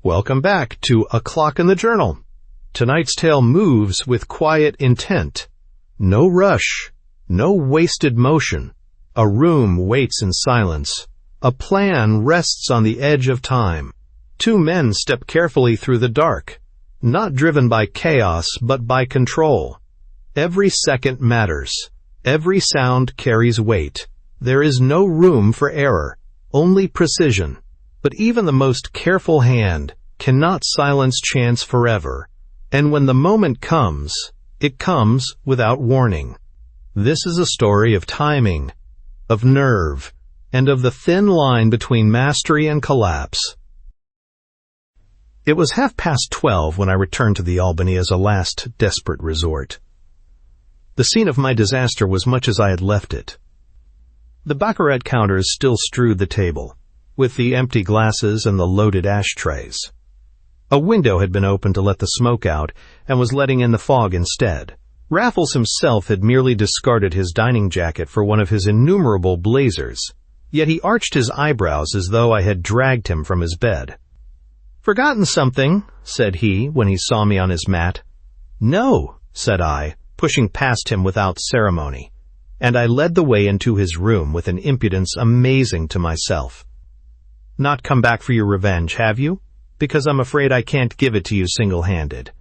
Welcome back to A Clock in the Journal. Tonight's tale moves with quiet intent. No rush, no wasted motion. A room waits in silence. A plan rests on the edge of time. Two men step carefully through the dark, not driven by chaos but by control. Every second matters. Every sound carries weight. There is no room for error, only precision. But even the most careful hand cannot silence chance forever. And when the moment comes, it comes without warning. This is a story of timing, of nerve, and of the thin line between mastery and collapse. It was 12:30 when I returned to the Albany as a last desperate resort. The scene of my disaster was much as I had left it. The baccarat counters still strewed the table, with the empty glasses and the loaded ashtrays. A window had been opened to let the smoke out and was letting in the fog instead. Raffles himself had merely discarded his dining jacket for one of his innumerable blazers, yet he arched his eyebrows as though I had dragged him from his bed. "Forgotten something?" said he when he saw me on his mat. "No," said I, pushing past him without ceremony, and I led the way into his room with an impudence amazing to myself. "Not come back for your revenge, have you? Because I'm afraid I can't give it to you single-handed."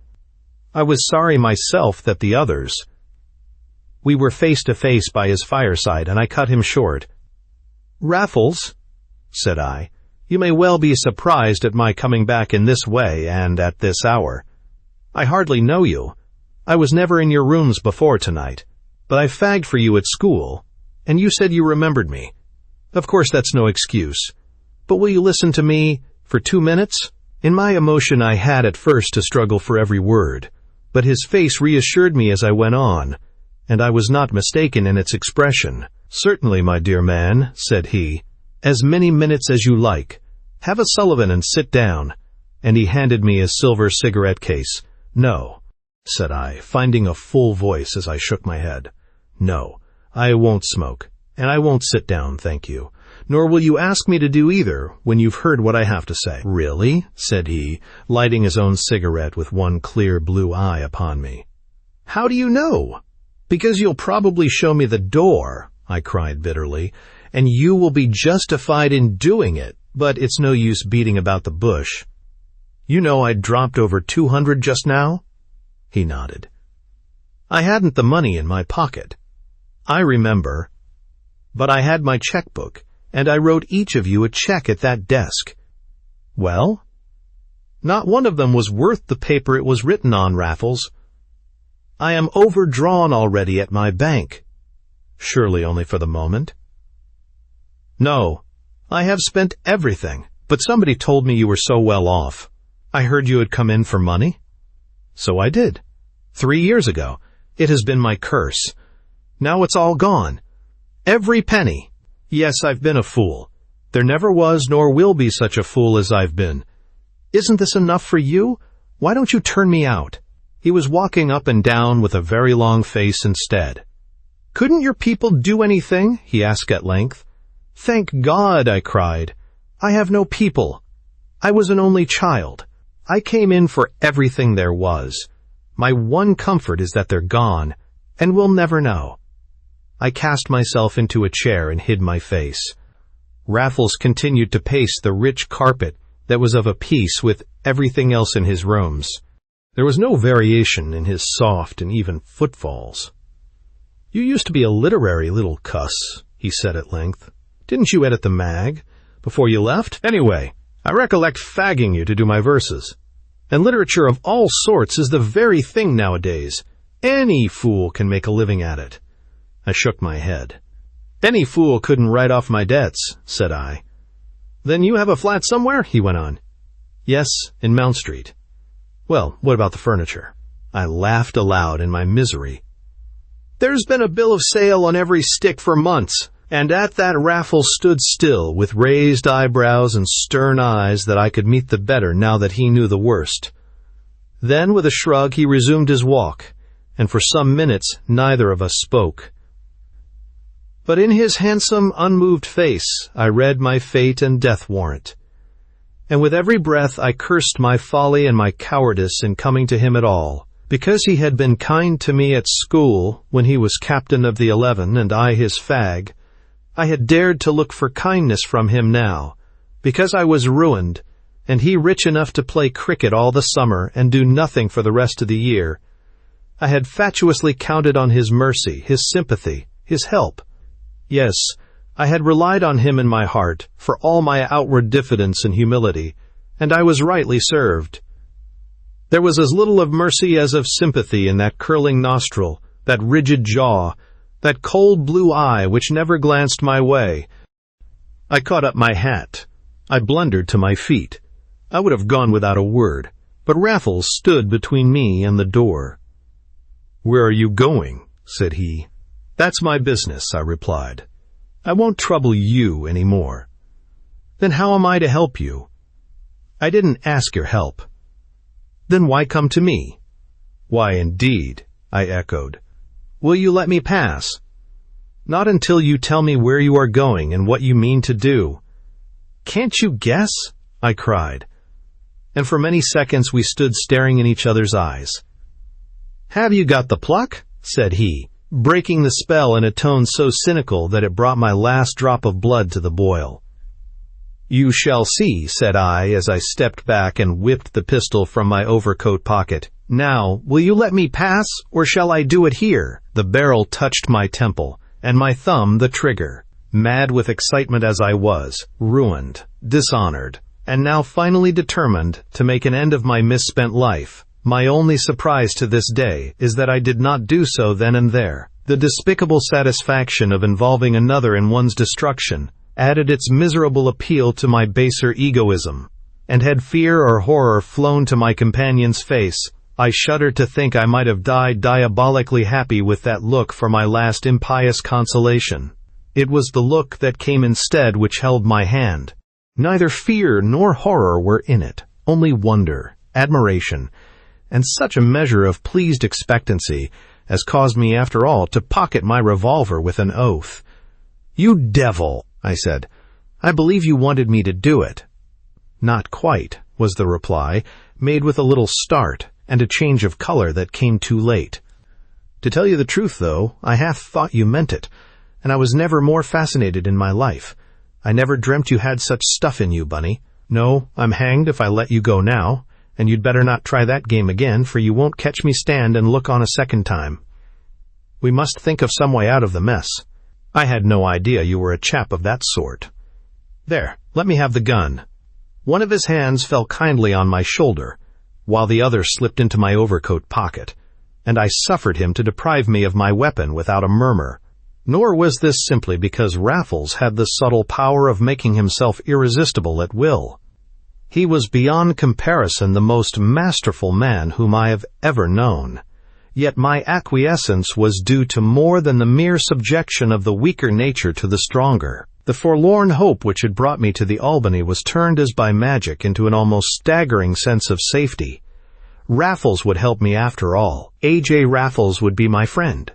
I was sorry myself that the others. We were face to face by his fireside, and I cut him short. "Raffles," said I, "you may well be surprised at my coming back in this way and at this hour. I hardly know you. I was never in your rooms before tonight, but I fagged for you at school, and you said you remembered me. Of course that's no excuse, but will you listen to me for 2 minutes?" In my emotion I had at first to struggle for every word, but his face reassured me as I went on, and I was not mistaken in its expression. "Certainly, my dear man," said he, "as many minutes as you like. Have a Sullivan and sit down." And he handed me his silver cigarette case. "No," said I, finding a full voice as I shook my head. "No, I won't smoke, and I won't sit down, thank you. Nor will you ask me to do either when you've heard what I have to say." "Really?" said he, lighting his own cigarette with one clear blue eye upon me. "How do you know?" "Because you'll probably show me the door," I cried bitterly, "and you will be justified in doing it, but it's no use beating about the bush. You know I dropped over 200 just now?" He nodded. "I hadn't the money in my pocket." "I remember. But I had my checkbook, and I wrote each of you a check at that desk." "Well?" "Not one of them was worth the paper it was written on, Raffles. I am overdrawn already at my bank." "Surely only for the moment?" "No, I have spent everything, but somebody told me you were so well off. I heard you had come in for money." "So I did. 3 years ago. It has been my curse. Now it's all gone. Every penny. Yes, I've been a fool. There never was nor will be such a fool as I've been. Isn't this enough for you? Why don't you turn me out?" He was walking up and down with a very long face instead. "Couldn't your people do anything?" he asked at length. "Thank God," I cried. "I have no people. I was an only child. I came in for everything there was. My one comfort is that they're gone, and we'll never know." I cast myself into a chair and hid my face. Raffles continued to pace the rich carpet that was of a piece with everything else in his rooms. There was no variation in his soft and even footfalls. "You used to be a literary little cuss," he said at length. "Didn't you edit the mag before you left? Anyway, I recollect fagging you to do my verses. And literature of all sorts is the very thing nowadays. Any fool can make a living at it." I shook my head. "Any fool couldn't write off my debts," said I. "Then you have a flat somewhere?" he went on. "Yes, in Mount Street." "Well, what about the furniture?" I laughed aloud in my misery. "There's been a bill of sale on every stick for months." And at that Raffles stood still with raised eyebrows and stern eyes that I could meet the better now that he knew the worst. Then with a shrug he resumed his walk, and for some minutes neither of us spoke. But in his handsome, unmoved face I read my fate and death warrant. and with every breath I cursed my folly and my cowardice in coming to him at all. Because he had been kind to me at school when he was captain of the 11 and I his fag, I had dared to look for kindness from him now. Because I was ruined, and he rich enough to play cricket all the summer and do nothing for the rest of the year, I had fatuously counted on his mercy, his sympathy, his help. Yes, I had relied on him in my heart for all my outward diffidence and humility, and I was rightly served. There was as little of mercy as of sympathy in that curling nostril, that rigid jaw, that cold blue eye which never glanced my way. I caught up my hat. I blundered to my feet. I would have gone without a word, but Raffles stood between me and the door. "Where are you going?" said he. "That's my business," I replied. "I won't trouble you any more." "Then how am I to help you?" "I didn't ask your help." "Then why come to me?" "Why, indeed," I echoed. "Will you let me pass?" "Not until you tell me where you are going and what you mean to do." "Can't you guess?" I cried. And for many seconds we stood staring in each other's eyes. "Have you got the pluck?" said he, breaking the spell in a tone so cynical that it brought my last drop of blood to the boil. "You shall see," said I as I stepped back and whipped the pistol from my overcoat pocket. "Now, will you let me pass, or shall I do it here?" The barrel touched my temple, and my thumb the trigger. Mad with excitement as I was, ruined, dishonored, and now finally determined to make an end of my misspent life, my only surprise to this day is that I did not do so then and there. The despicable satisfaction of involving another in one's destruction added its miserable appeal to my baser egoism, and had fear or horror flown to my companion's face, I shuddered to think I might have died diabolically happy with that look for my last impious consolation. It was the look that came instead which held my hand. Neither fear nor horror were in it, only wonder, admiration, and such a measure of pleased expectancy as caused me after all to pocket my revolver with an oath. "You devil!" I said. "I believe you wanted me to do it." "Not quite," was the reply, made with a little start and a change of color that came too late. "To tell you the truth, though, I half thought you meant it, and I was never more fascinated in my life. I never dreamt you had such stuff in you, Bunny. No, I'm hanged if I let you go now, and you'd better not try that game again, for you won't catch me stand and look on a second time. We must think of some way out of the mess. I had no idea you were a chap of that sort. There, let me have the gun." One of his hands fell kindly on my shoulder, while the other slipped into my overcoat pocket, and I suffered him to deprive me of my weapon without a murmur. Nor was this simply because Raffles had the subtle power of making himself irresistible at will. He was beyond comparison the most masterful man whom I have ever known. Yet my acquiescence was due to more than the mere subjection of the weaker nature to the stronger. The forlorn hope which had brought me to the Albany was turned as by magic into an almost staggering sense of safety. Raffles would help me after all. A.J. Raffles would be my friend.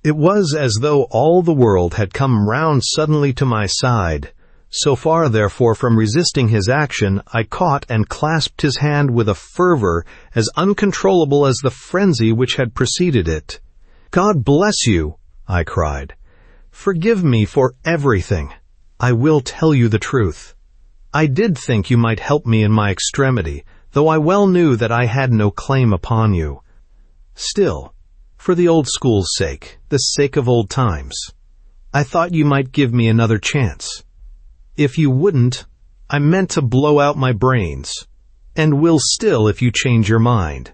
It was as though all the world had come round suddenly to my side. So far, therefore, from resisting his action, I caught and clasped his hand with a fervor as uncontrollable as the frenzy which had preceded it. "God bless you!" I cried. "Forgive me for everything. I will tell you the truth. I did think you might help me in my extremity, though I well knew that I had no claim upon you. Still, for the old school's sake, the sake of old times, I thought you might give me another chance. If you wouldn't, I meant to blow out my brains, and will still if you change your mind."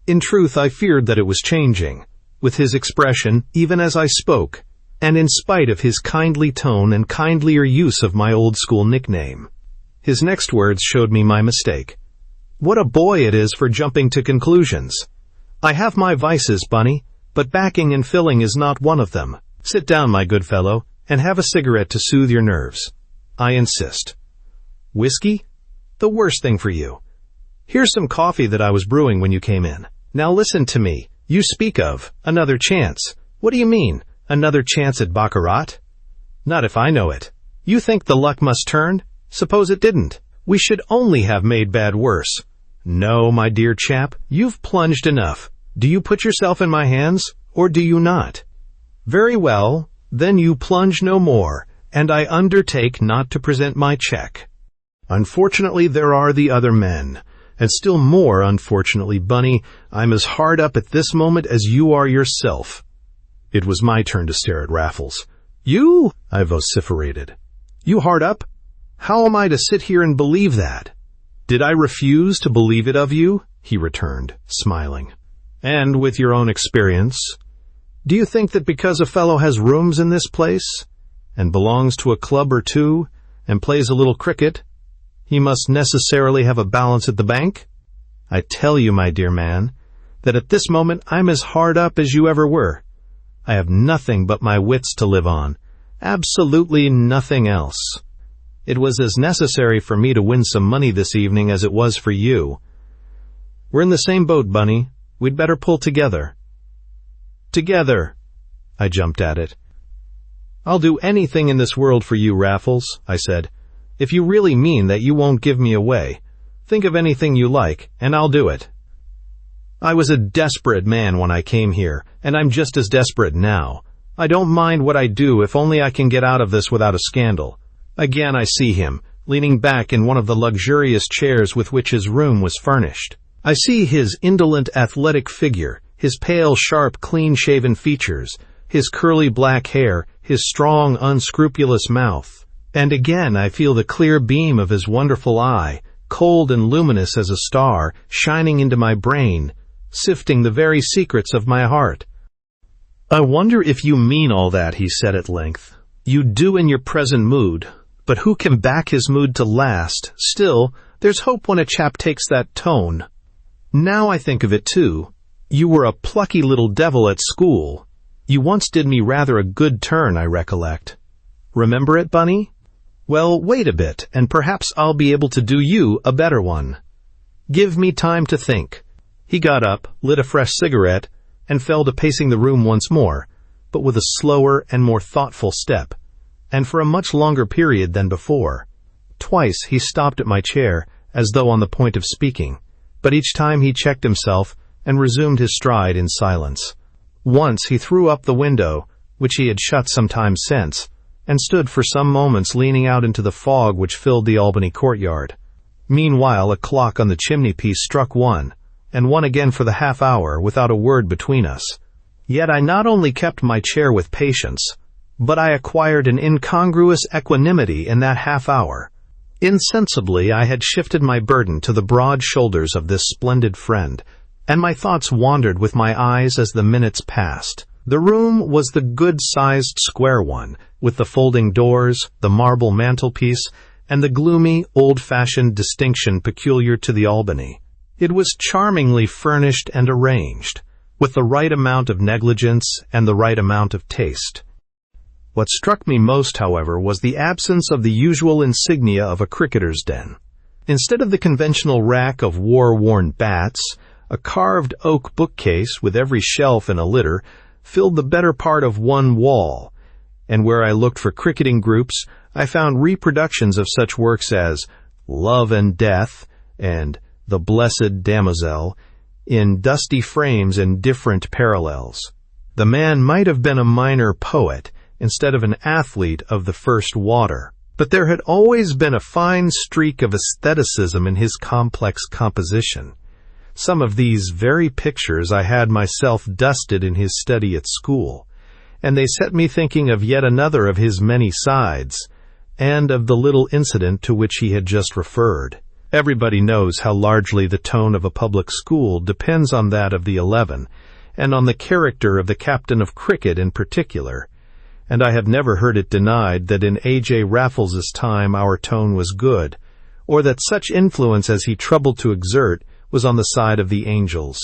In truth, I feared that it was changing, with his expression, even as I spoke, and in spite of his kindly tone and kindlier use of my old-school nickname. His next words showed me my mistake. What a boy it is for jumping to conclusions. "I have my vices, Bunny, but backing and filling is not one of them. Sit down, my good fellow, and have a cigarette to soothe your nerves. I insist. Whiskey? The worst thing for you. Here's some coffee that I was brewing when you came in. Now listen to me. You speak of another chance. What do you mean, another chance at baccarat? Not if I know it. You think the luck must turn? Suppose it didn't. We should only have made bad worse. No, my dear chap, you've plunged enough. Do you put yourself in my hands, or do you not? Very well, then you plunge no more, and I undertake not to present my check. Unfortunately, there are the other men. And still more unfortunately, Bunny, I'm as hard up at this moment as you are yourself. It was my turn to stare at Raffles. You? I vociferated. You hard up? How am I to sit here and believe that? Did I refuse to believe it of you? He returned, smiling. And with your own experience, do you think that because a fellow has rooms in this place, and belongs to a club or two, and plays a little cricket, he must necessarily have a balance at the bank? I tell you, my dear man, that at this moment I'm as hard up as you ever were. I have nothing but my wits to live on, absolutely nothing else. It was as necessary for me to win some money this evening as it was for you. We're in the same boat, Bunny. We'd better pull together. Together. I jumped at it. I'll do anything in this world for you, Raffles, I said. If you really mean that you won't give me away, think of anything you like, and I'll do it. I was a desperate man when I came here, and I'm just as desperate now. I don't mind what I do if only I can get out of this without a scandal. Again I see him, leaning back in one of the luxurious chairs with which his room was furnished. I see his indolent athletic figure, his pale, sharp, clean-shaven features, his curly black hair, his strong, unscrupulous mouth. And again I feel the clear beam of his wonderful eye, cold and luminous as a star, shining into my brain, sifting the very secrets of my heart. I wonder if you mean all that, he said at length. You do in your present mood, but who can back his mood to last? Still, there's hope when a chap takes that tone. Now I think of it too. You were a plucky little devil at school. You once did me rather a good turn, I recollect. Remember it, Bunny? Well, wait a bit, and perhaps I'll be able to do you a better one. Give me time to think. He got up, lit a fresh cigarette, and fell to pacing the room once more, but with a slower and more thoughtful step, and for a much longer period than before. Twice he stopped at my chair, as though on the point of speaking, but each time he checked himself and resumed his stride in silence. Once he threw up the window, which he had shut some time since, and stood for some moments leaning out into the fog which filled the Albany courtyard. Meanwhile, a clock on the chimney-piece struck 1, and 1 again for the half-hour, without a word between us. Yet I not only kept my chair with patience, but I acquired an incongruous equanimity in that half-hour. Insensibly I had shifted my burden to the broad shoulders of this splendid friend, and my thoughts wandered with my eyes as the minutes passed. The room was the good-sized square one, with the folding doors, the marble mantelpiece, and the gloomy, old-fashioned distinction peculiar to the Albany. It was charmingly furnished and arranged, with the right amount of negligence and the right amount of taste. What struck me most, however, was the absence of the usual insignia of a cricketer's den. Instead of the conventional rack of war-worn bats, a carved oak bookcase with every shelf in a litter filled the better part of one wall, and where I looked for cricketing groups, I found reproductions of such works as Love and Death and The Blessed Damozel in dusty frames and different parallels. The man might have been a minor poet instead of an athlete of the first water, but there had always been a fine streak of aestheticism in his complex composition. Some of these very pictures I had myself dusted in his study at school, and they set me thinking of yet another of his many sides, and of the little incident to which he had just referred. Everybody knows how largely the tone of a public school depends on that of the 11, and on the character of the captain of cricket in particular, and I have never heard it denied that in A.J. Raffles's time our tone was good, or that such influence as he troubled to exert was on the side of the angels.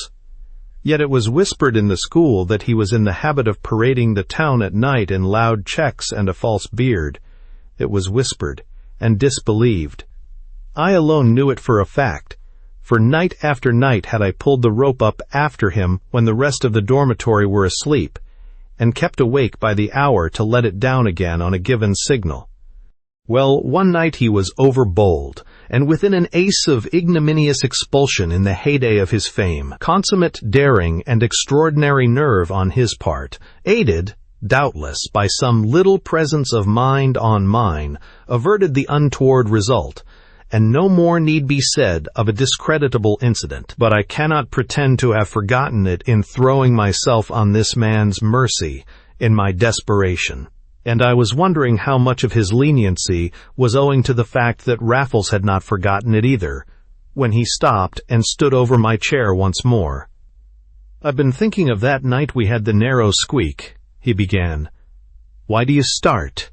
Yet it was whispered in the school that he was in the habit of parading the town at night in loud checks and a false beard. It was whispered, and disbelieved. I alone knew it for a fact, for night after night had I pulled the rope up after him when the rest of the dormitory were asleep, and kept awake by the hour to let it down again on a given signal. Well, one night he was overbold, and within an ace of ignominious expulsion in the heyday of his fame, consummate daring and extraordinary nerve on his part, aided, doubtless, by some little presence of mind on mine, averted the untoward result, and no more need be said of a discreditable incident. But I cannot pretend to have forgotten it in throwing myself on this man's mercy in my desperation, and I was wondering how much of his leniency was owing to the fact that Raffles had not forgotten it either, when he stopped and stood over my chair once more. "I've been thinking of that night we had the narrow squeak," he began. "Why do you start?"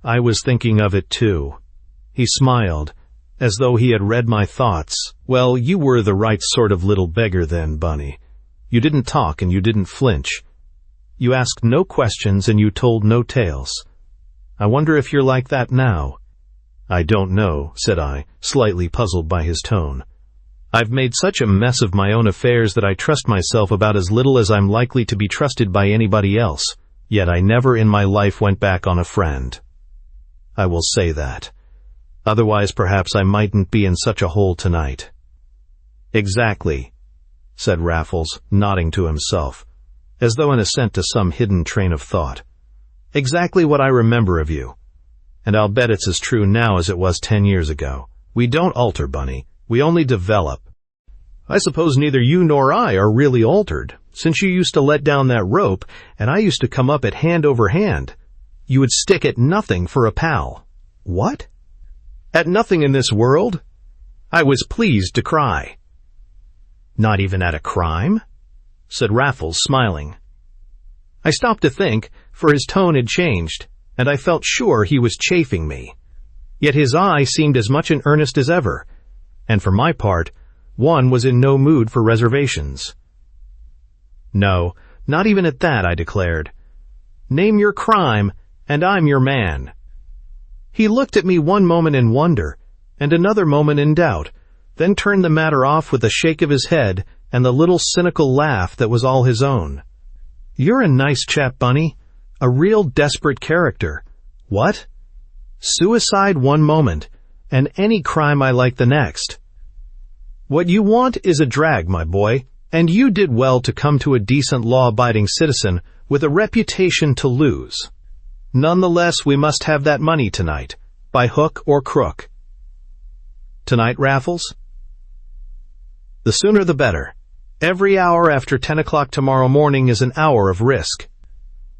"I was thinking of it too." He smiled, as though he had read my thoughts. "Well, you were the right sort of little beggar then, Bunny. You didn't talk and you didn't flinch. You asked no questions and you told no tales. I wonder if you're like that now." "I don't know," said I, slightly puzzled by his tone. "I've made such a mess of my own affairs that I trust myself about as little as I'm likely to be trusted by anybody else, yet I never in my life went back on a friend. I will say that. Otherwise perhaps I mightn't be in such a hole tonight." "Exactly," said Raffles, nodding to himself, as though in assent to some hidden train of thought. "Exactly what I remember of you. And I'll bet it's as true now as it was 10 years ago. We don't alter, Bunny. We only develop. I suppose neither you nor I are really altered, since you used to let down that rope, and I used to come up at hand over hand. You would stick at nothing for a pal." "What? At nothing in this world?" I was pleased to cry. "Not even at a crime?" said Raffles, smiling. I stopped to think, for his tone had changed, and I felt sure he was chaffing me. Yet his eye seemed as much in earnest as ever, and for my part, one was in no mood for reservations. "No, not even at that," I declared. "Name your crime, and I'm your man." He looked at me one moment in wonder, and another moment in doubt, then turned the matter off with a shake of his head and the little cynical laugh that was all his own. "You're a nice chap, Bunny. A real desperate character. What? Suicide one moment, and any crime I like the next. What you want is a drag, my boy, and you did well to come to a decent law-abiding citizen with a reputation to lose. Nonetheless, we must have that money tonight, by hook or crook." "Tonight, Raffles?" "The sooner the better. Every hour after 10 o'clock tomorrow morning is an hour of risk.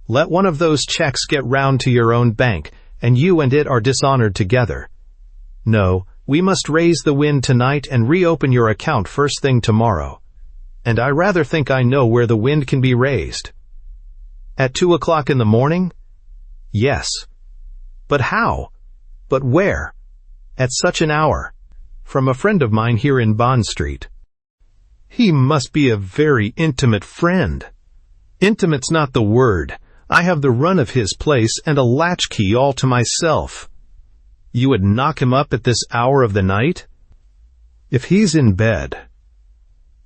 Let one of those checks get round to your own bank, and you and it are dishonored together. No, we must raise the wind tonight and reopen your account first thing tomorrow. And I rather think I know where the wind can be raised." "At 2 o'clock in the morning?" "Yes." "But how? But where? At such an hour?" "From a friend of mine here in Bond Street." "He must be a very intimate friend." "Intimate's not the word. I have the run of his place and a latchkey all to myself." "You would knock him up at this hour of the night?" "If he's in bed."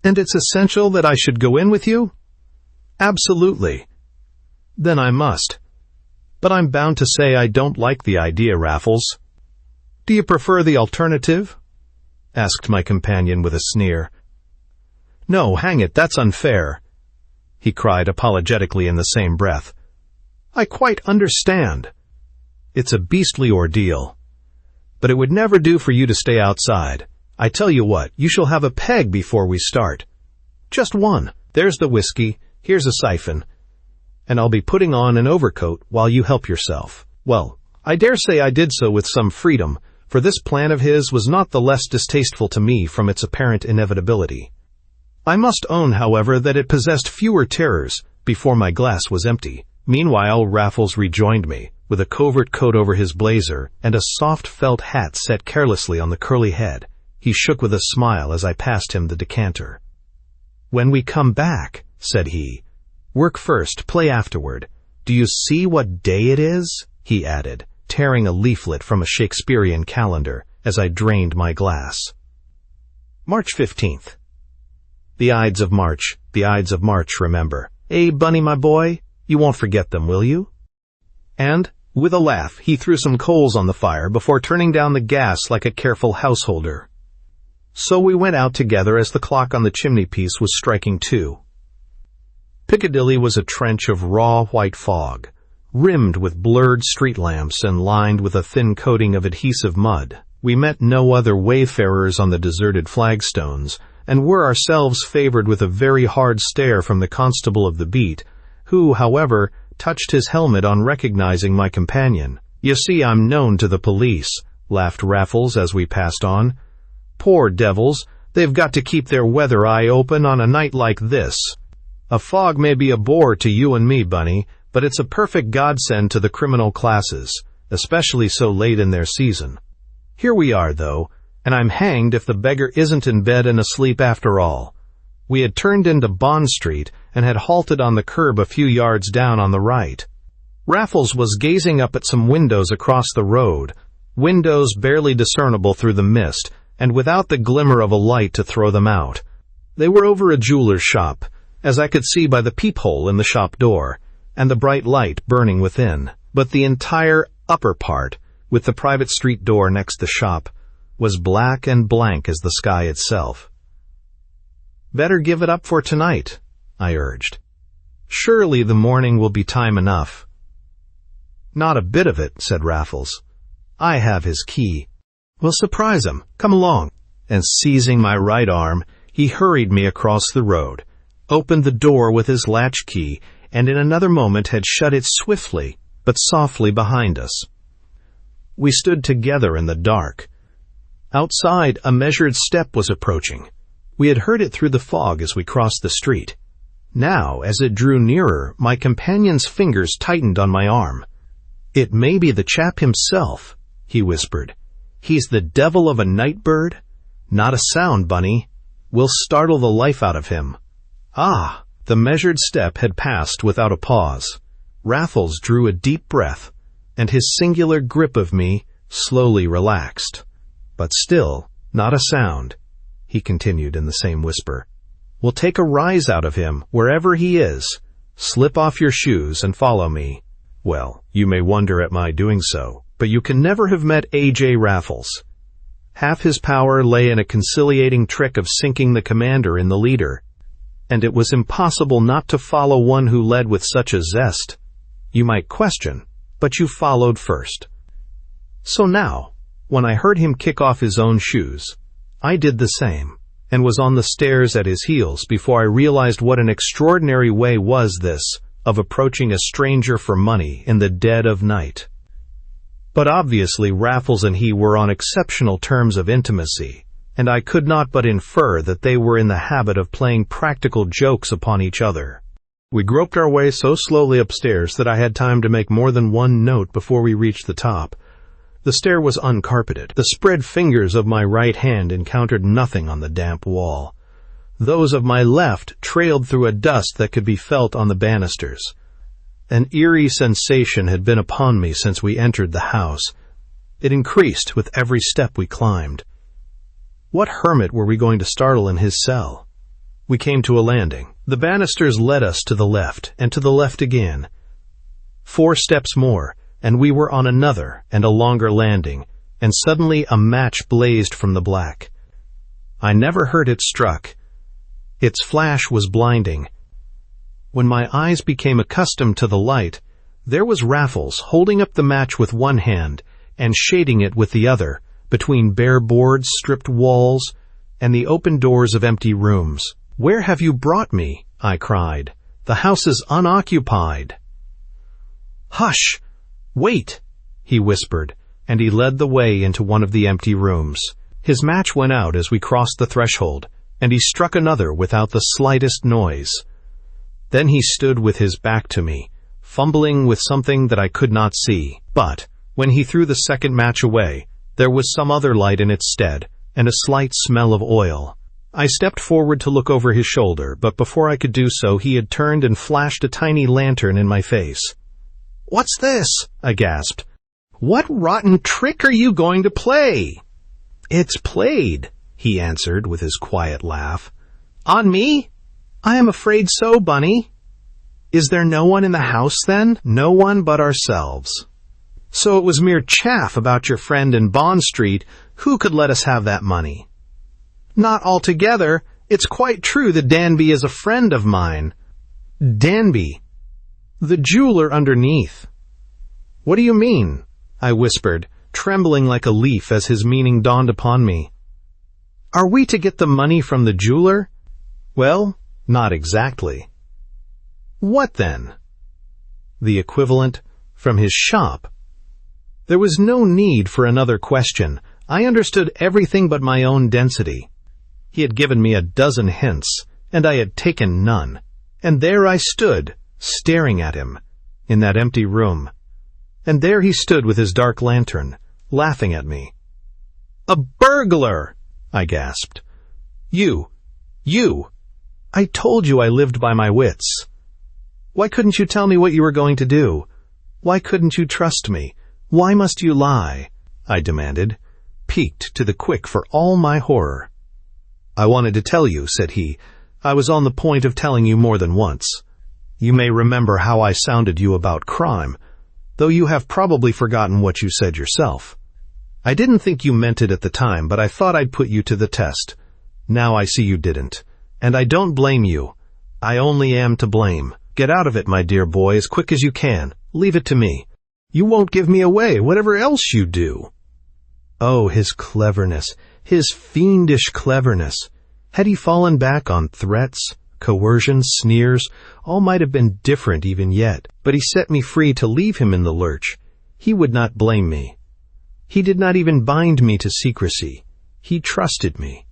"And it's essential that I should go in with you?" "Absolutely." "Then I must. But I'm bound to say I don't like the idea, Raffles." "Do you prefer the alternative?" asked my companion with a sneer. "No, hang it, that's unfair," he cried apologetically in the same breath. "I quite understand. It's a beastly ordeal. But it would never do for you to stay outside. I tell you what, you shall have a peg before we start. Just one. There's the whiskey, here's a siphon, and I'll be putting on an overcoat while you help yourself." Well, I dare say I did so with some freedom, for this plan of his was not the less distasteful to me from its apparent inevitability. I must own, however, that it possessed fewer terrors before my glass was empty. Meanwhile, Raffles rejoined me, with a covert coat over his blazer and a soft felt hat set carelessly on the curly head. He shook with a smile as I passed him the decanter. "When we come back," said he, "work first, play afterward. Do you see what day it is?" he added, tearing a leaflet from a Shakespearean calendar as I drained my glass. March 15th. The Ides of March, the Ides of March, remember. Bunny, my boy, you won't forget them, will you? And With a laugh, he threw some coals on the fire before turning down the gas like a careful householder. So we went out together as the clock on the chimney-piece was striking 2. Piccadilly was a trench of raw white fog, rimmed with blurred street lamps and lined with a thin coating of adhesive mud. We met no other wayfarers on the deserted flagstones, and were ourselves favored with a very hard stare from the constable of the beat, who, however, touched his helmet on recognizing my companion. "You see, I'm known to the police," laughed Raffles as we passed on. "Poor devils, they've got to keep their weather eye open on a night like this. A fog may be a bore to you and me, Bunny, but it's a perfect godsend to the criminal classes, especially so late in their season. Here we are, though, and I'm hanged if the beggar isn't in bed and asleep after all." We had turned into Bond Street and had halted on the curb a few yards down on the right. Raffles was gazing up at some windows across the road, windows barely discernible through the mist, and without the glimmer of a light to throw them out. They were over a jeweler's shop, as I could see by the peephole in the shop door, and the bright light burning within. But the entire upper part, with the private street door next the shop, was black and blank as the sky itself. "Better give it up for tonight," I urged. "Surely the morning will be time enough." "Not a bit of it," said Raffles. "I have his key. We'll surprise him. Come along." And seizing my right arm, he hurried me across the road, opened the door with his latch key, and in another moment had shut it swiftly but softly behind us. We stood together in the dark. Outside, a measured step was approaching. We had heard it through the fog as we crossed the street. Now, as it drew nearer, my companion's fingers tightened on my arm. "It may be the chap himself," he whispered. "He's the devil of a night bird. Not a sound, Bunny. We'll startle the life out of him." Ah! The measured step had passed without a pause. Raffles drew a deep breath, and his singular grip of me slowly relaxed. "But still, not a sound," he continued in the same whisper. "We'll take a rise out of him, wherever he is. Slip off your shoes and follow me." Well, you may wonder at my doing so, but you can never have met A.J. Raffles. Half his power lay in a conciliating trick of sinking the commander in the leader, and it was impossible not to follow one who led with such a zest. You might question, but you followed first. So now, when I heard him kick off his own shoes, I did the same, and was on the stairs at his heels before I realized what an extraordinary way was this of approaching a stranger for money in the dead of night. But obviously Raffles and he were on exceptional terms of intimacy, and I could not but infer that they were in the habit of playing practical jokes upon each other. We groped our way so slowly upstairs that I had time to make more than one note before we reached the top. The stair was uncarpeted. The spread fingers of my right hand encountered nothing on the damp wall. Those of my left trailed through a dust that could be felt on the banisters. An eerie sensation had been upon me since we entered the house. It increased with every step we climbed. What hermit were we going to startle in his cell? We came to a landing. The banisters led us to the left, and to the left again. 4 steps more, and we were on another and a longer landing, and suddenly a match blazed from the black. I never heard it struck. Its flash was blinding. When my eyes became accustomed to the light, there was Raffles holding up the match with one hand and shading it with the other, between bare boards, stripped walls, and the open doors of empty rooms. "Where have you brought me?" I cried. "The house is unoccupied." "Hush! Wait!" he whispered, and he led the way into one of the empty rooms. His match went out as we crossed the threshold, and he struck another without the slightest noise. Then he stood with his back to me, fumbling with something that I could not see. But when he threw the second match away, there was some other light in its stead, and a slight smell of oil. I stepped forward to look over his shoulder, but before I could do so, he had turned and flashed a tiny lantern in my face. "What's this?" I gasped. "What rotten trick are you going to play?" "It's played," he answered with his quiet laugh. "On me?" "I am afraid so, Bunny." "Is there no one in the house, then?" "No one but ourselves." So it was mere chaff about your friend in Bond Street who could let us have that money. Not altogether. It's quite true that Danby is a friend of mine. Danby. The jeweler underneath. What do you mean? I whispered, trembling like a leaf as his meaning dawned upon me. Are we to get the money from the jeweler? Well, not exactly. What then? The equivalent from his shop. There was no need for another question. I understood everything but my own density. He had given me a dozen hints, and I had taken none. And there I stood, staring at him, in that empty room. And there he stood with his dark lantern, laughing at me. "A burglar!" I gasped. You! I told you I lived by my wits. Why couldn't you tell me what you were going to do? Why couldn't you trust me? Why must you lie? I demanded, piqued to the quick for all my horror. I wanted to tell you, said he. I was on the point of telling you more than once. You may remember how I sounded you about crime, though you have probably forgotten what you said yourself. I didn't think you meant it at the time, but I thought I'd put you to the test. Now I see you didn't. And I don't blame you. I only am to blame. Get out of it, my dear boy, as quick as you can. Leave it to me. You won't give me away, whatever else you do. Oh, his cleverness, his fiendish cleverness. Had he fallen back on threats, coercion, sneers, all might have been different even yet, but he set me free to leave him in the lurch. He would not blame me. He did not even bind me to secrecy. He trusted me.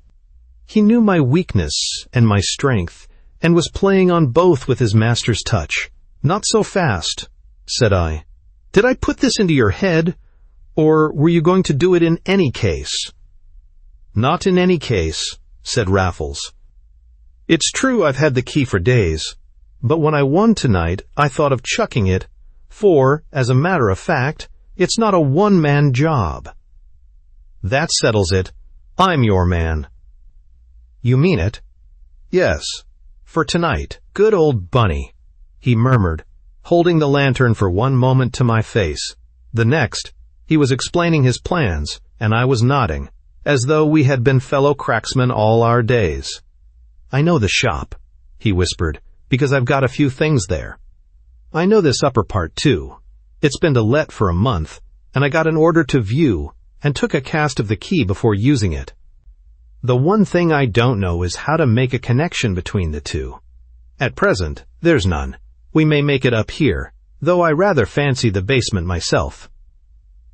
He knew my weakness and my strength, and was playing on both with his master's touch. Not so fast, said I. Did I put this into your head, or were you going to do it in any case? Not in any case, said Raffles. It's true I've had the key for days, but when I won tonight, I thought of chucking it, for, as a matter of fact, it's not a one-man job. That settles it. I'm your man. You mean it? Yes, for tonight. Good old Bunny, he murmured, holding the lantern for one moment to my face. The next, he was explaining his plans, and I was nodding, as though we had been fellow cracksmen all our days. I know the shop, he whispered, because I've got a few things there. I know this upper part, too. It's been to let for a month, and I got an order to view, and took a cast of the key before using it. The one thing I don't know is how to make a connection between the two. At present, there's none. We may make it up here, though I rather fancy the basement myself.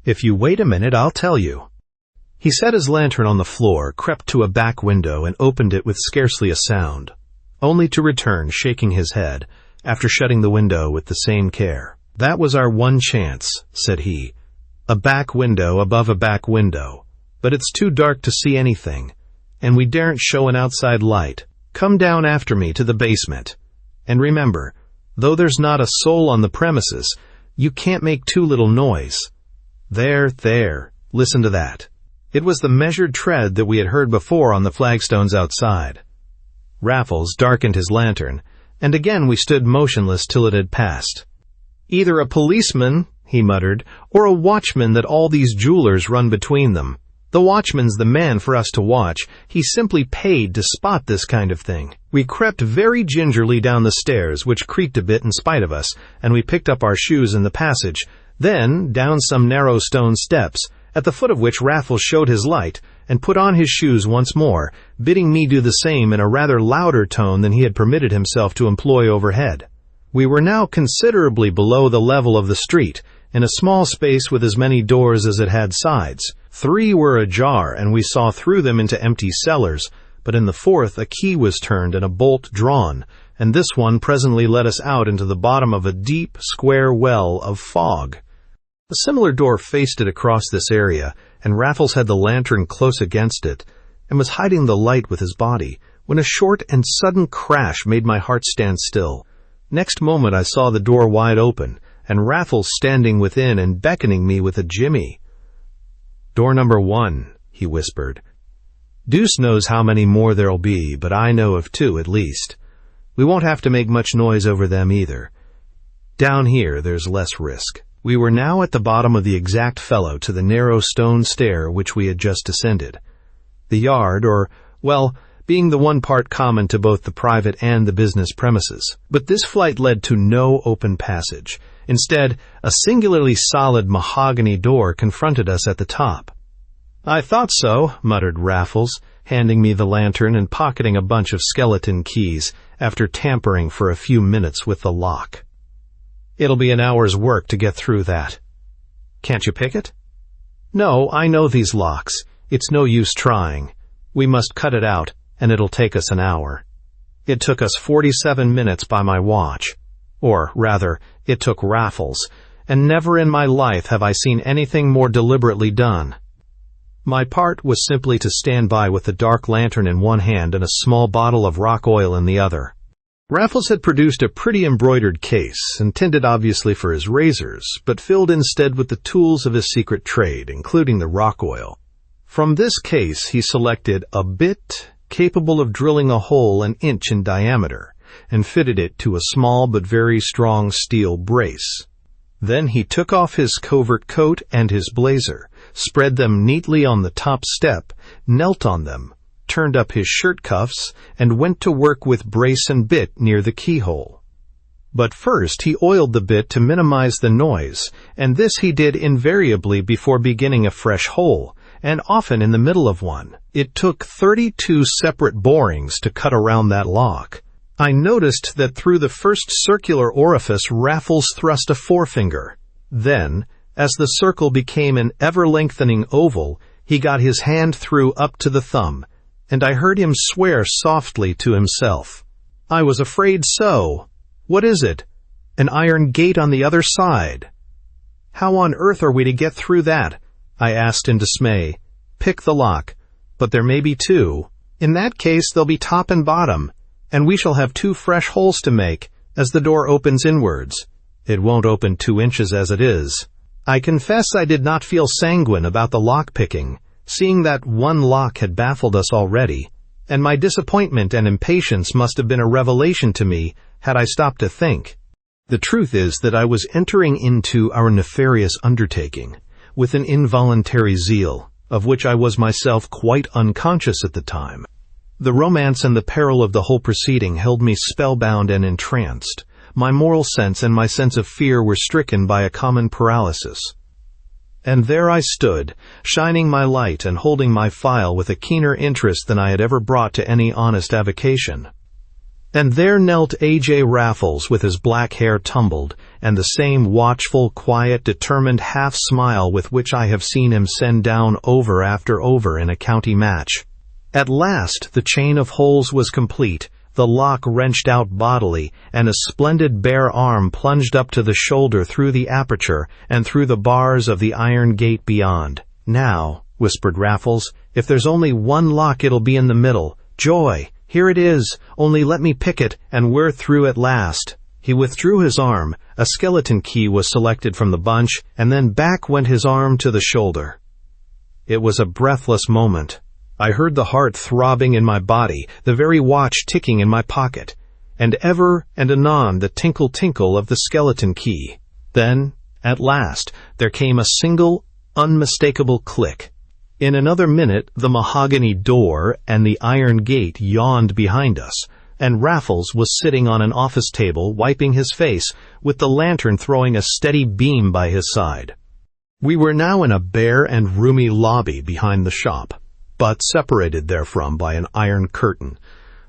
If you wait a minute, I'll tell you. He set his lantern on the floor, crept to a back window, and opened it with scarcely a sound, only to return, shaking his head, after shutting the window with the same care. That was our one chance, said he. A back window above a back window, but it's too dark to see anything, and we daren't show an outside light. Come down after me to the basement. And remember, though there's not a soul on the premises, you can't make too little noise. There, listen to that. It was the measured tread that we had heard before on the flagstones outside. Raffles darkened his lantern, and again we stood motionless till it had passed. Either a policeman, he muttered, or a watchman that all these jewelers run between them. The watchman's the man for us to watch. He simply paid to spot this kind of thing. We crept very gingerly down the stairs, which creaked a bit in spite of us, and we picked up our shoes in the passage, then down some narrow stone steps, at the foot of which Raffles showed his light, and put on his shoes once more, bidding me do the same in a rather louder tone than he had permitted himself to employ overhead. We were now considerably below the level of the street, in a small space with as many doors as it had sides. 3 were ajar, and we saw through them into empty cellars, but in the 4th a key was turned and a bolt drawn, and this one presently led us out into the bottom of a deep, square well of fog. A similar door faced it across this area, and Raffles had the lantern close against it, and was hiding the light with his body, when a short and sudden crash made my heart stand still. Next moment I saw the door wide open, and Raffles standing within and beckoning me with a jimmy. Door number 1, he whispered. Deuce knows how many more there'll be, but I know of 2 at least. We won't have to make much noise over them either. Down here there's less risk. We were now at the bottom of the exact fellow to the narrow stone stair which we had just descended. The yard, being the one part common to both the private and the business premises. But this flight led to no open passage. Instead, a singularly solid mahogany door confronted us at the top. "I thought so," muttered Raffles, handing me the lantern and pocketing a bunch of skeleton keys after tampering for a few minutes with the lock. "It'll be an hour's work to get through that." "Can't you pick it?" "No, I know these locks. It's no use trying. We must cut it out, and it'll take us an hour." It took us 47 minutes by my watch. Or, rather, it took Raffles, and never in my life have I seen anything more deliberately done. My part was simply to stand by with the dark lantern in one hand and a small bottle of rock oil in the other. Raffles had produced a pretty embroidered case, intended obviously for his razors, but filled instead with the tools of his secret trade, including the rock oil. From this case he selected a bit capable of drilling a hole an inch in diameter, and fitted it to a small but very strong steel brace. Then he took off his covert coat and his blazer, spread them neatly on the top step, knelt on them, turned up his shirt cuffs, and went to work with brace and bit near the keyhole. But first he oiled the bit to minimize the noise, and this he did invariably before beginning a fresh hole, and often in the middle of one. It took 32 separate borings to cut around that lock. I noticed that through the first circular orifice Raffles thrust a forefinger. Then, as the circle became an ever-lengthening oval, he got his hand through up to the thumb, and I heard him swear softly to himself. "I was afraid so. What is it? An iron gate on the other side." "How on earth are we to get through that?" I asked in dismay. "Pick the lock. But there may be two. In that case they'll be top and bottom, and we shall have 2 fresh holes to make, as the door opens inwards. It won't open 2 inches as it is." I confess I did not feel sanguine about the lock-picking, seeing that one lock had baffled us already, and my disappointment and impatience must have been a revelation to me had I stopped to think. The truth is that I was entering into our nefarious undertaking with an involuntary zeal, of which I was myself quite unconscious at the time. The romance and the peril of the whole proceeding held me spellbound and entranced. My moral sense and my sense of fear were stricken by a common paralysis. And there I stood, shining my light and holding my file with a keener interest than I had ever brought to any honest avocation. And there knelt A.J. Raffles with his black hair tumbled, and the same watchful, quiet, determined half-smile with which I have seen him send down over after over in a county match. At last the chain of holes was complete, the lock wrenched out bodily, and a splendid bare arm plunged up to the shoulder through the aperture and through the bars of the iron gate beyond. "Now," whispered Raffles, "if there's only one lock it'll be in the middle. Joy! Here it is, only let me pick it, and we're through at last." He withdrew his arm, a skeleton key was selected from the bunch, and then back went his arm to the shoulder. It was a breathless moment. I heard the heart throbbing in my body, the very watch ticking in my pocket, and ever and anon the tinkle-tinkle of the skeleton key. Then, at last, there came a single, unmistakable click. In another minute the mahogany door and the iron gate yawned behind us, and Raffles was sitting on an office table wiping his face, with the lantern throwing a steady beam by his side. We were now in a bare and roomy lobby behind the shop, but separated therefrom by an iron curtain,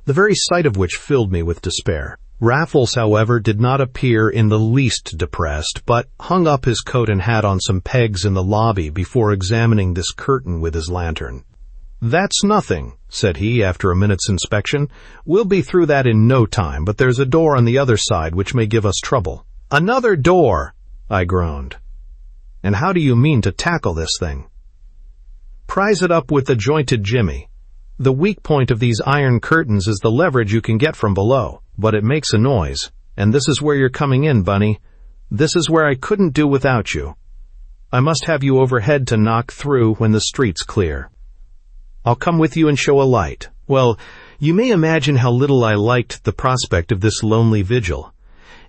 the very sight of which filled me with despair. Raffles, however, did not appear in the least depressed, but hung up his coat and hat on some pegs in the lobby before examining this curtain with his lantern. "That's nothing," said he after a minute's inspection. "We'll be through that in no time, but there's a door on the other side which may give us trouble." "Another door!" I groaned. "And how do you mean to tackle this thing?" "Prise it up with the jointed jimmy. The weak point of these iron curtains is the leverage you can get from below, but it makes a noise, and this is where you're coming in, Bunny. This is where I couldn't do without you. I must have you overhead to knock through when the street's clear. I'll come with you and show a light." Well, you may imagine how little I liked the prospect of this lonely vigil.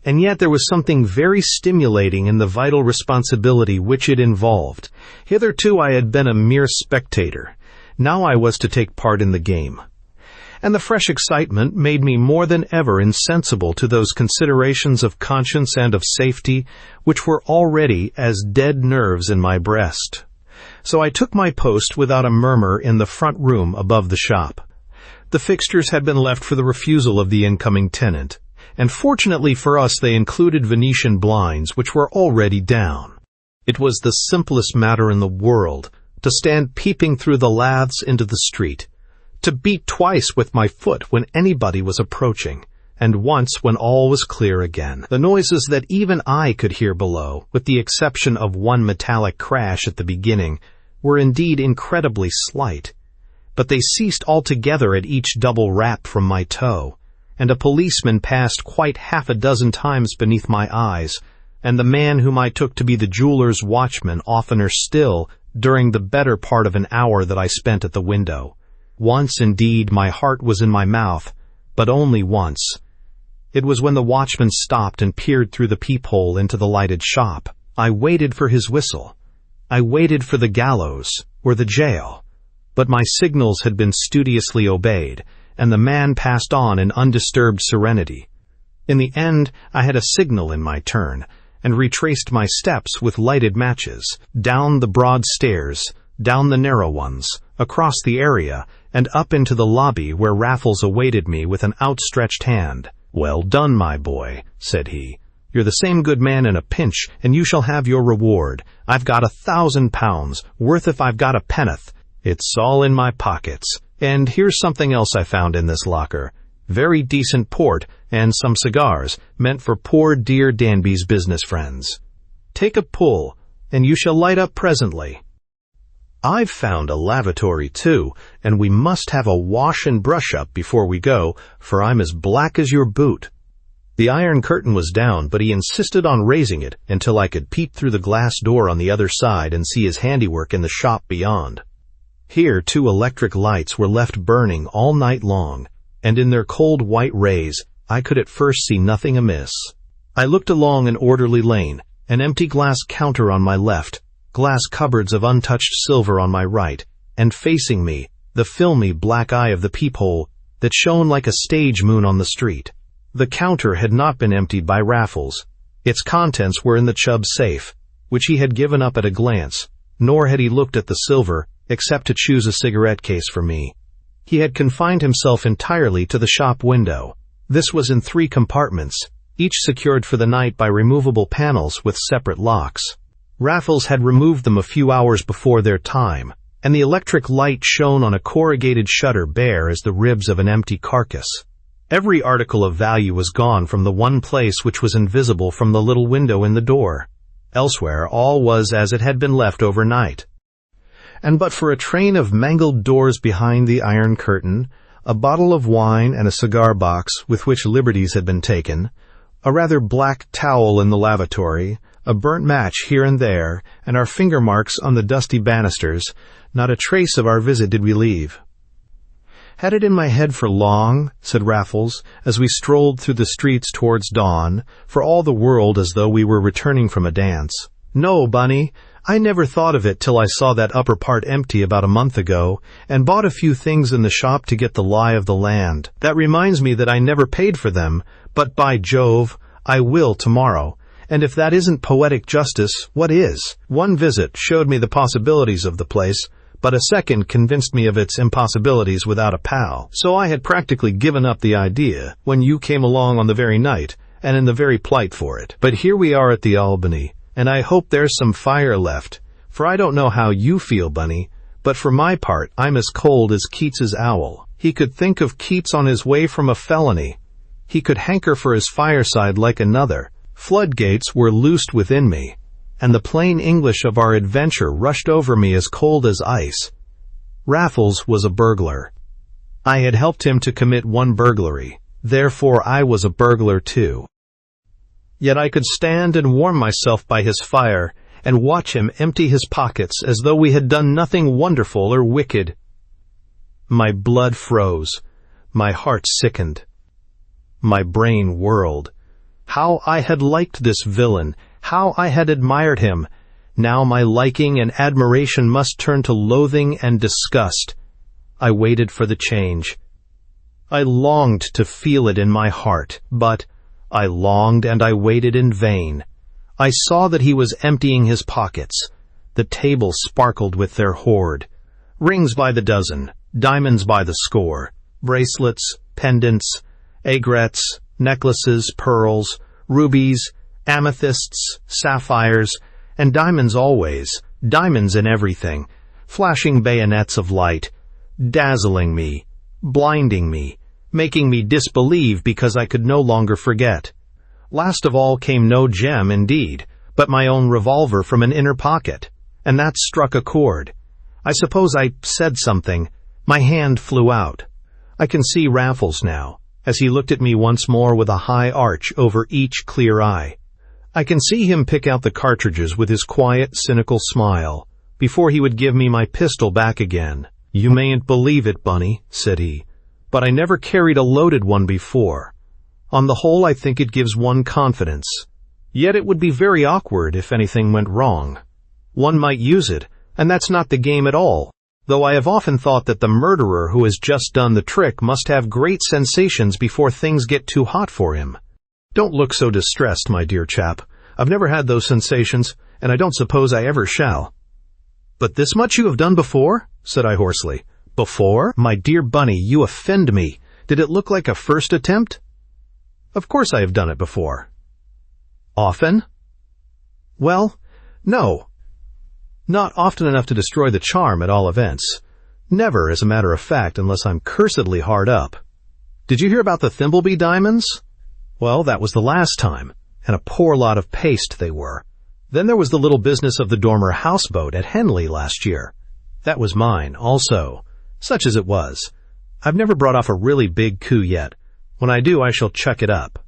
And yet there was something very stimulating in the vital responsibility which it involved. Hitherto I had been a mere spectator. Now I was to take part in the game. And the fresh excitement made me more than ever insensible to those considerations of conscience and of safety which were already as dead nerves in my breast. So I took my post without a murmur in the front room above the shop. The fixtures had been left for the refusal of the incoming tenant, and fortunately for us they included Venetian blinds which were already down. It was the simplest matter in the world to stand peeping through the laths into the street, to beat twice with my foot when anybody was approaching, and once when all was clear again. The noises that even I could hear below, with the exception of one metallic crash at the beginning, were indeed incredibly slight, but they ceased altogether at each double rap from my toe, and a policeman passed quite half a dozen times beneath my eyes, and the man whom I took to be the jeweler's watchman oftener still during the better part of an hour that I spent at the window. Once, indeed, my heart was in my mouth, but only once. It was when the watchman stopped and peered through the peephole into the lighted shop. I waited for his whistle. I waited for the gallows or the jail, but my signals had been studiously obeyed, and the man passed on in undisturbed serenity. In the end, I had a signal in my turn, and retraced my steps with lighted matches, down the broad stairs, down the narrow ones, across the area, and up into the lobby where Raffles awaited me with an outstretched hand. "Well done, my boy," said he. "You're the same good man in a pinch, and you shall have your reward. I've got £1,000, worth if I've got a penn'orth. It's all in my pockets. And here's something else I found in this locker. Very decent port, and some cigars, meant for poor dear Danby's business friends. Take a pull, and you shall light up presently. I've found a lavatory, too, and we must have a wash and brush up before we go, for I'm as black as your boot." The iron curtain was down, but he insisted on raising it until I could peep through the glass door on the other side and see his handiwork in the shop beyond. Here 2 electric lights were left burning all night long, and in their cold white rays I could at first see nothing amiss. I looked along an orderly lane, an empty glass counter on my left, glass cupboards of untouched silver on my right, and facing me, the filmy black eye of the peephole that shone like a stage moon on the street. The counter had not been emptied by Raffles. Its contents were in the Chubb's safe, which he had given up at a glance, nor had he looked at the silver, except to choose a cigarette case for me. He had confined himself entirely to the shop window. This was in 3 compartments, each secured for the night by removable panels with separate locks. Raffles had removed them a few hours before their time, and the electric light shone on a corrugated shutter bare as the ribs of an empty carcass. Every article of value was gone from the one place which was invisible from the little window in the door. Elsewhere all was as it had been left overnight. And but for a train of mangled doors behind the iron curtain, a bottle of wine and a cigar box with which liberties had been taken, a rather black towel in the lavatory, a burnt match here and there, and our finger marks on the dusty banisters, not a trace of our visit did we leave. "Had it in my head for long," said Raffles, as we strolled through the streets towards dawn, for all the world as though we were returning from a dance. "No, Bunny, I never thought of it till I saw that upper part empty about a month ago, and bought a few things in the shop to get the lie of the land. That reminds me that I never paid for them, but by Jove, I will tomorrow. And if that isn't poetic justice, what is? One visit showed me the possibilities of the place, but a second convinced me of its impossibilities without a pal. So I had practically given up the idea when you came along on the very night, and in the very plight for it. But here we are at the Albany, and I hope there's some fire left, for I don't know how you feel, Bunny, but for my part I'm as cold as Keats's owl. He could think of Keats on his way from a felony. He could hanker for his fireside like another. Floodgates were loosed within me, and the plain English of our adventure rushed over me as cold as ice. Raffles was a burglar. I had helped him to commit one burglary, therefore I was a burglar too. Yet I could stand and warm myself by his fire, and watch him empty his pockets as though we had done nothing wonderful or wicked. My blood froze, my heart sickened, my brain whirled. How I had liked this villain, how I had admired him. Now my liking and admiration must turn to loathing and disgust. I waited for the change. I longed to feel it in my heart, but I longed and I waited in vain. I saw that he was emptying his pockets. The table sparkled with their hoard. Rings by the dozen, diamonds by the score, bracelets, pendants, aigrettes, necklaces, pearls, rubies, amethysts, sapphires, and diamonds always, diamonds in everything, flashing bayonets of light, dazzling me, blinding me, making me disbelieve because I could no longer forget. Last of all came no gem indeed, but my own revolver from an inner pocket, and that struck a chord. I suppose I said something. My hand flew out. I can see Raffles now, as he looked at me once more with a high arch over each clear eye. I can see him pick out the cartridges with his quiet, cynical smile, before he would give me my pistol back again. "You mayn't believe it, Bunny," said he, "but I never carried a loaded one before. On the whole, I think it gives one confidence. Yet it would be very awkward if anything went wrong. One might use it, and that's not the game at all, though I have often thought that the murderer who has just done the trick must have great sensations before things get too hot for him. Don't look so distressed, my dear chap. I've never had those sensations, and I don't suppose I ever shall." "But this much you have done before?" said I hoarsely. "Before? My dear Bunny, you offend me. Did it look like a first attempt?" "Of course I have done it before." "Often?" "Well, no. Not often enough to destroy the charm, at all events. Never, as a matter of fact, unless I'm cursedly hard up. Did you hear about the Thimbleby diamonds? Well, that was the last time, and a poor lot of paste they were. Then there was the little business of the Dormer houseboat at Henley last year. That was mine, also, such as it was. I've never brought off a really big coup yet. When I do, I shall chuck it up.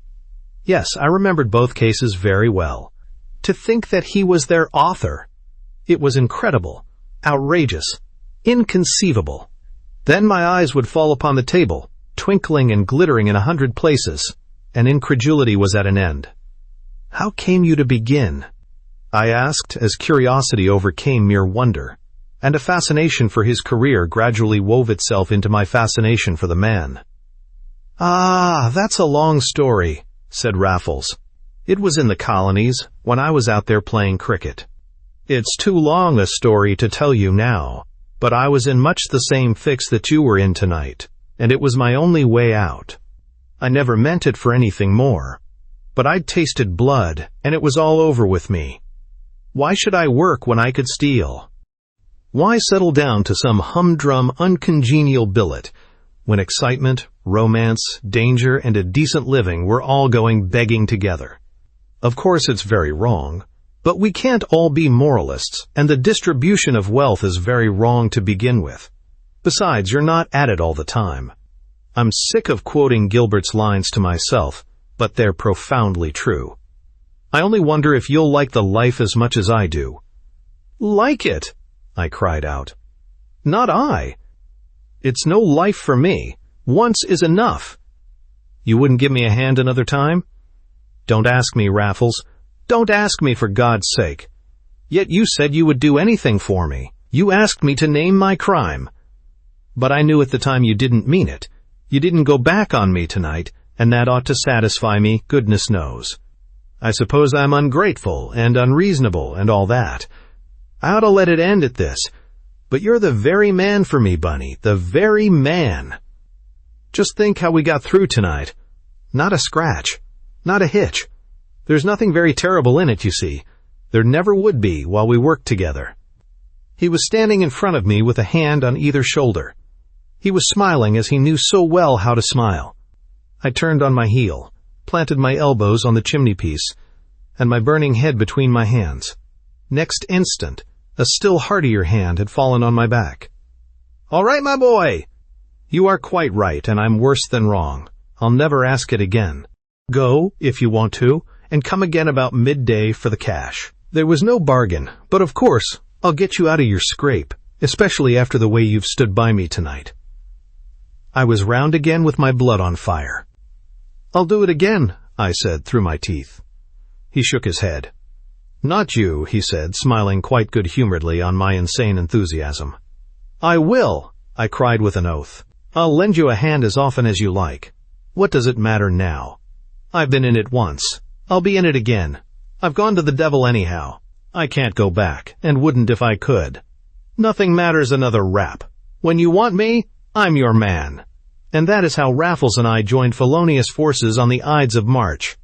Yes, I remembered both cases very well. To think that he was their author! It was incredible, outrageous, inconceivable. Then my eyes would fall upon the table, twinkling and glittering in 100 places, and incredulity was at an end. "How came you to begin?" I asked, as curiosity overcame mere wonder, and a fascination for his career gradually wove itself into my fascination for the man. "Ah, that's a long story," said Raffles. "It was in the colonies, when I was out there playing cricket. It's too long a story to tell you now, but I was in much the same fix that you were in tonight, and it was my only way out. I never meant it for anything more, but I'd tasted blood, and it was all over with me. Why should I work when I could steal? Why settle down to some humdrum, uncongenial billet, when excitement, romance, danger, and a decent living were all going begging together? Of course it's very wrong, but we can't all be moralists, and the distribution of wealth is very wrong to begin with. Besides, you're not at it all the time. I'm sick of quoting Gilbert's lines to myself, but they're profoundly true. I only wonder if you'll like the life as much as I do." "Like it?" I cried out. "Not I. It's no life for me. Once is enough. You wouldn't give me a hand another time? Don't ask me, Raffles. Don't ask me, for God's sake. Yet you said you would do anything for me. You asked me to name my crime. But I knew at the time you didn't mean it. You didn't go back on me tonight, and that ought to satisfy me, goodness knows. I suppose I'm ungrateful and unreasonable and all that. I ought to let it end at this. But you're the very man for me, Bunny, the very man. Just think how we got through tonight. Not a scratch. Not a hitch. There's nothing very terrible in it, you see. There never would be while we worked together." He was standing in front of me with a hand on either shoulder. He was smiling as he knew so well how to smile. I turned on my heel, planted my elbows on the chimney-piece, and my burning head between my hands. Next instant, a still heartier hand had fallen on my back. "All right, my boy. You are quite right, and I'm worse than wrong. I'll never ask it again. Go, if you want to, and come again about midday for the cash. There was no bargain, but of course, I'll get you out of your scrape, especially after the way you've stood by me tonight." I was round again with my blood on fire. "I'll do it again," I said through my teeth. He shook his head. Not you, he said, smiling quite good-humoredly on my insane enthusiasm. I will, I cried with an oath. I'll lend you a hand as often as you like. What does it matter now? I've been in it once. I'll be in it again. I've gone to the devil anyhow. I can't go back, and wouldn't if I could. Nothing matters another rap. When you want me, I'm your man. And that is how Raffles and I joined felonious forces on the Ides of March.